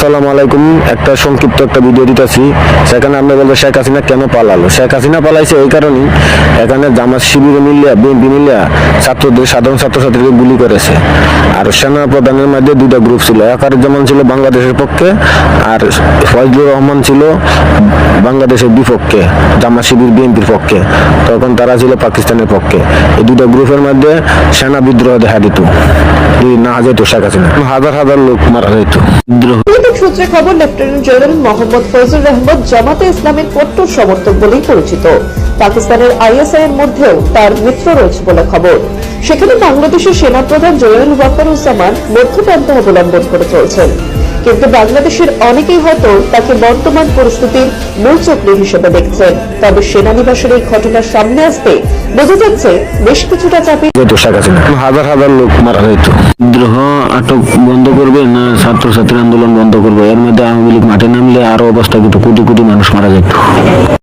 আসসালামু আলাইকুম। একটা সংক্ষিপ্ত একটা ভিডিও দিতেছি। সেখানে আপনি বলবেন শেখ হাসিনা কেন পালালো। শেখ হাসিনা পালাইছে এই কারণেই, এখানে জামাত শিবিরে মিলিয়া বিএনপি মিলিয়া ছাত্রদের সাধারণ ছাত্রছাত্রীকে গুলি করেছে। আর সেনা প্রধানের মধ্যে দুইটা গ্রুপ ছিল, যেমন ছিল বাংলাদেশের পক্ষে, আর ফজলুর রহমান ছিল বাংলাদেশের বিপক্ষে, জামাত শিবির বিএনপির পক্ষে। তখন তারা ছিল পাকিস্তানের পক্ষে। এই দুটো গ্রুপের মধ্যে সেনা বিদ্রোহ দেখা দিত, না যেত শেখ হাসিনা, হাজার হাজার লোক মারা যেত। সূত্রে খবর, লেফটেন্যান্ট জেনারেল মোহাম্মদ ফজলুর রহমান জামাতে ইসলামের কট্টর সমর্থক বলেই পরিচিত। পাকিস্তানের আইএসআই এর মধ্যেও তার মিত্র রয়েছে বলে খবর। সেখানে বাংলাদেশের সেনাপ্রধান জেনারেল ওয়াকারুজ্জামান মধ্যপ্রান্ত অবলম্বন করে চলছেন। কিন্তু বাংলাদেশের অনেকেই হয়তো তাকে বর্তমান পরিস্থিতির মূল চক্রী হিসেবে দেখছেন। তবে সেনানিবাসের এই ঘটনার সামনে আসতে বোঝা যাচ্ছে বেশ কিছুটা চাপে হাজার হাজার লোক মারা যেত। বিদ্রোহ আটক বন্ধ করবে না ছাত্রছাত্রী আন্দোলন বন্ধ করবে, এর মধ্যে আওয়ামী লীগ মাঠে নামলে আরো অবস্থা কিন্তু কোটি কোটি মানুষ মারা যেত।